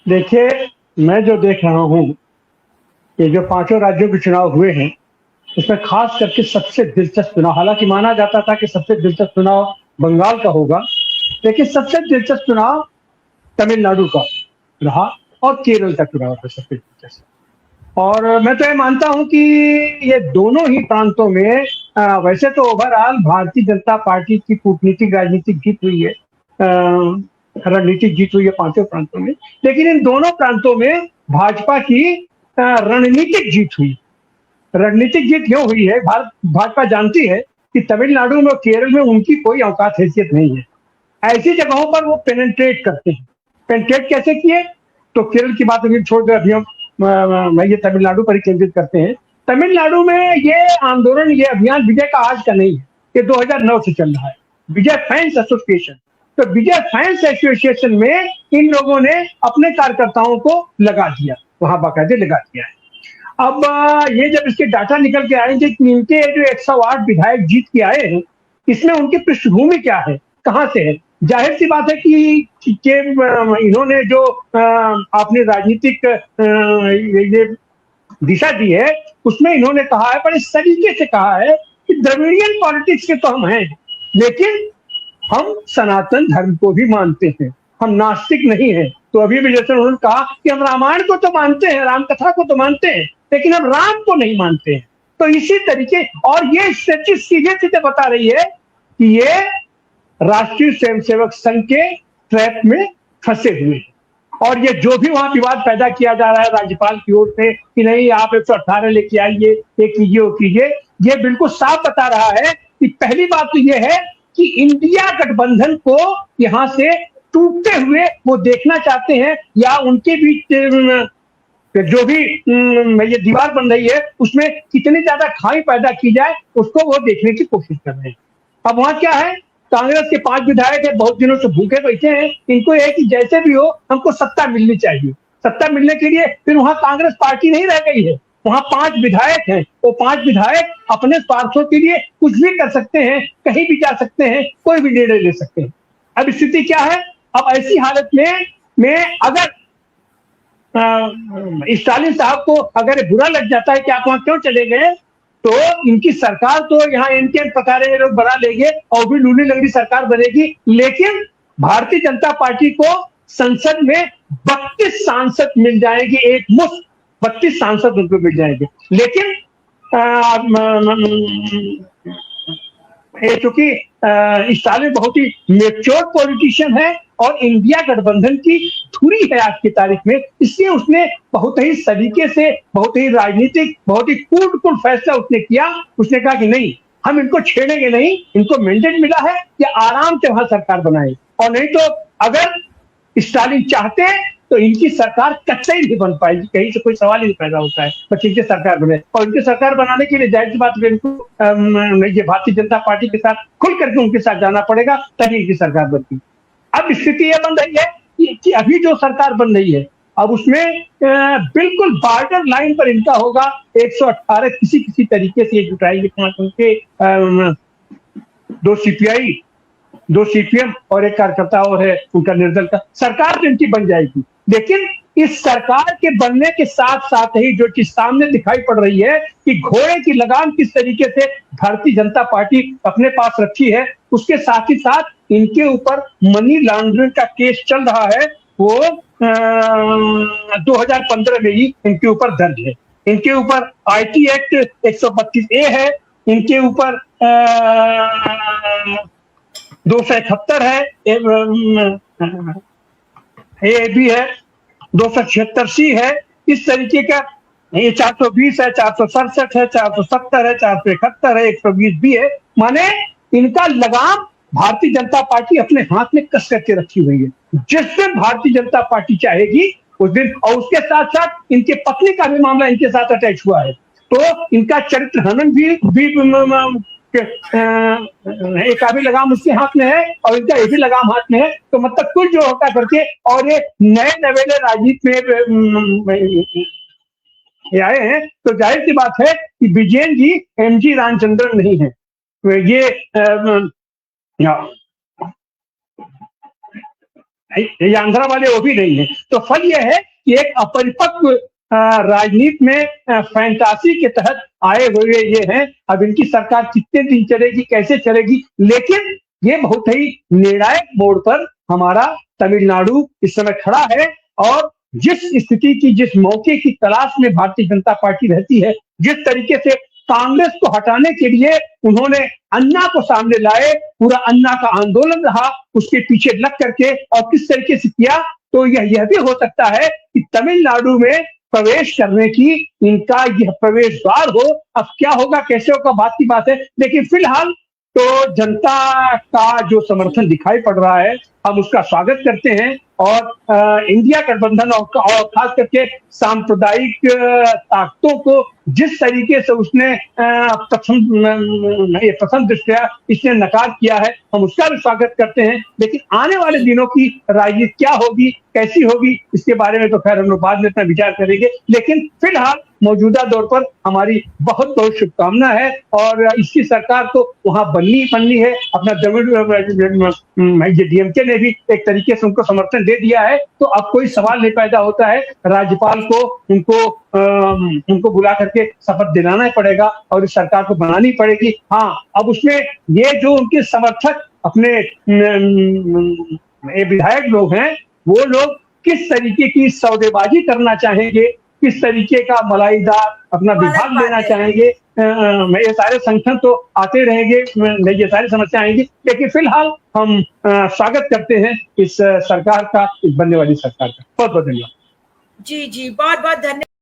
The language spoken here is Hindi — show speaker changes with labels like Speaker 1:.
Speaker 1: देखिए, मैं जो देख रहा हूँ, ये जो पाँचों राज्यों के चुनाव हुए हैं, उसमें खास करके सबसे दिलचस्प चुनाव, हालाँकि माना जाता था कि सबसे दिलचस्प चुनाव बंगाल का होगा, लेकिन सबसे दिलचस्प चुनाव तमिलनाडु का रहा और केरल का चुनाव था सबसे दिलचस्प। और मैं तो ये मानता हूँ कि ये दोनों ही प्रांतों में वैसे तो ओवरऑल भारतीय जनता पार्टी की कूटनीतिक राजनीतिक जीत हुई है, रणनीतिक जीत हुई है पांचों प्रांतों में, लेकिन इन दोनों प्रांतों में भाजपा की रणनीतिक जीत हुई। रणनीतिक जीत क्यों हुई है? भाजपा जानती है कि तमिलनाडु में और केरल में उनकी कोई औकात हैसियत नहीं है। ऐसी जगहों पर वो पेनिट्रेट करते हैं। पेनिट्रेट कैसे किए? तो केरल की बात अभी छोड़ कर अभी हम मैं ये तमिलनाडु पर ही केंद्रित करते हैं। तमिलनाडु में ये आंदोलन, ये अभियान विजय का आज का नहीं है, ये 2009 से चल रहा है। विजय फैंस एसोसिएशन, तो विजय फैंस एसोसिएशन में इन लोगों ने अपने कार्यकर्ताओं को लगा दिया, वहां बाकायदे लगा दिया है। अब ये जब इसके डाटा निकल के आएंगे कि इनके जो 108 विधायक जीत के आए हैं, इसमें उनकी पृष्ठभूमि क्या है, कहां से है? जाहिर सी बात है कि इन्होंने जो अपनी राजनीतिक ये दिशा दी है, उसमें इन्होंने कहा है, बड़े तरीके से कहा है कि द्रविडियन पॉलिटिक्स के तो हम हैं, लेकिन हम सनातन धर्म को भी मानते हैं, हम नास्तिक नहीं हैं। तो अभी भी जैसे उन्होंने कहा कि हम रामायण को तो मानते हैं, राम कथा को तो मानते हैं, लेकिन हम राम को नहीं मानते हैं। तो इसी तरीके, और ये स्थिति सीधे सीधे बता रही है कि ये राष्ट्रीय स्वयंसेवक संघ के ट्रैप में फंसे हुए हैं। और ये जो भी वहां विवाद पैदा किया जा रहा है राज्यपाल की ओर से कि नहीं आप 118 लेके आइए, ये कीजिए वो कीजिए, ये बिल्कुल साफ बता रहा है कि पहली बात तो ये है कि इंडिया गठबंधन को यहां से टूटते हुए वो देखना चाहते हैं, या उनके बीच जो भी ये दीवार बन रही है उसमें कितनी ज्यादा खाई पैदा की जाए, उसको वो देखने की कोशिश कर रहे हैं। अब वहां क्या है, कांग्रेस के 5 विधायक है, बहुत दिनों से भूखे बैठे हैं, इनको यह कि जैसे भी हो हमको सत्ता मिलनी चाहिए। सत्ता मिलने के लिए फिर वहां कांग्रेस पार्टी नहीं रह गई है, वहां 5 विधायक हैं, वो 5 विधायक अपने स्वार्थों के लिए कुछ भी कर सकते हैं, कहीं भी जा सकते हैं, कोई भी निर्णय ले सकते हैं। अब स्थिति क्या है? अब ऐसी हालत में अगर स्टालिन साहब को अगर बुरा लग जाता है कि आप वहां क्यों चले गए, तो इनकी सरकार तो यहाँ इनके प्रकार लोग बना लेंगे और भी लूली लंगड़ी सरकार बनेगी, लेकिन भारतीय जनता पार्टी को संसद में 32 सांसद मिल जाएंगे, एक मुश्त 32 सांसद उनको मिल जाएंगे। लेकिन चूंकि स्टालिन बहुत ही मेच्योर पॉलिटिशियन है और इंडिया गठबंधन की धुरी है आज की तारीख में, इसलिए उसने बहुत ही सलीके से, बहुत ही राजनीतिक, बहुत ही कूल फैसला उसने किया। उसने कहा कि नहीं, हम इनको छेड़ेंगे नहीं, इनको मैंडेट मिला है कि आराम से वहां सरकार बनाए, और नहीं तो अगर स्टालिन चाहते तो इनकी सरकार कच्चा ही नहीं बन पाएगी, कहीं से कोई सवाल ही नहीं पैदा होता है, बस इनकी सरकार बने। और इनकी सरकार बनाने के लिए जाहिर सी बात है इनको ये भारतीय जनता पार्टी के साथ खुल करके उनके साथ जाना पड़ेगा, तभी इनकी सरकार बनती। अब स्थिति यह बन रही है कि अभी जो सरकार बन रही है, अब उसमें बिल्कुल बॉर्डर लाइन पर इनका होगा 118 किसी किसी तरीके से ये जुटाएंगे, 5 उनके 2 सीपीआई, 2 सीपीएम और एक कार्यकर्ता और है उनका निर्दल का, सरकार तो इनकी बन जाएगी। लेकिन इस सरकार के बनने के साथ साथ ही जो चीज सामने दिखाई पड़ रही है कि घोड़े की लगाम किस तरीके से भारतीय जनता पार्टी अपने पास रखी है, उसके साथ ही साथ इनके ऊपर मनी लॉन्ड्रिंग का केस चल रहा है, वो 2015 में ही इनके ऊपर दर्ज है। इनके ऊपर आईटी एक्ट 132A है, इनके ऊपर 271 है, ए भी है, 276C है, इस तरीके का ये 420 है, 467 है, 470 है, 471 है, 120 भी है। माने इनका लगाम भारतीय जनता पार्टी अपने हाथ में कस करके रखी हुई है, जिस दिन भारतीय जनता पार्टी चाहेगी उस दिन। और उसके साथ साथ इनके पत्नी का भी मामला इनके साथ अटैच हुआ है, तो इनका चरित्र हनन भी एक भी लगाम उसके हाथ में है और इनका ये भी लगाम हाथ में है। तो मतलब कुल जो होता करके, और ये नए नवेले राजनीति में ये आए हैं, तो जाहिर सी बात है कि विजयन जी एमजी रामचंद्रन नहीं है, ये ये आंध्रा वाले वो भी नहीं है। तो फल यह है कि एक अपरिपक्व राजनीति में फैंटासी के तहत आए हुए ये हैं। अब इनकी सरकार कितने दिन चलेगी, कैसे चलेगी, लेकिन ये बहुत ही निर्णायक मोड़ पर हमारा तमिलनाडु इस समय खड़ा है। और जिस स्थिति की, जिस मौके की तलाश में भारतीय जनता पार्टी रहती है, जिस तरीके से कांग्रेस को हटाने के लिए उन्होंने अन्ना को सामने लाए, पूरा अन्ना का आंदोलन रहा उसके पीछे लग करके, और किस तरीके से किया, तो यह भी हो सकता है कि तमिलनाडु में प्रवेश करने की इनका यह प्रवेश द्वार हो। अब क्या होगा, कैसे होगा, बात की बात है। लेकिन फिलहाल तो जनता का जो समर्थन दिखाई पड़ रहा है, हम उसका स्वागत करते हैं। और इंडिया गठबंधन और खास करके सांप्रदायिक ताकतों को जिस तरीके से उसने प्रथम दृष्टया इसने नकार किया है, हम उसका भी स्वागत करते हैं। लेकिन आने वाले दिनों की राजनीति क्या होगी, कैसी होगी, इसके बारे में तो खैर हम लोग बाद में इतना विचार करेंगे। लेकिन फिलहाल मौजूदा दौर पर हमारी बहुत बहुत शुभकामना है। और इसकी सरकार तो वहां बननी है। अपना डीएमके ने भी एक तरीके से उनको समर्थन दे दिया है। तो अब कोई सवाल नहीं पैदा होता है, राज्यपाल को उनको बुला करके शपथ दिलाना पड़ेगा और इस सरकार को बनानी पड़ेगी। हाँ, अब उसमें ये जो उनके समर्थक अपने विधायक लोग हैं, वो लोग किस तरीके की सौदेबाजी करना चाहेंगे, किस तरीके का मलाईदार अपना विभाग लेना चाहेंगे, ये सारे संगठन तो आते रहेंगे, ये सारी समस्या आएंगी। लेकिन फिलहाल हम स्वागत करते हैं इस सरकार का, इस बनने वाली सरकार का। बहुत बहुत धन्यवाद।
Speaker 2: जी, बहुत बहुत धन्यवाद।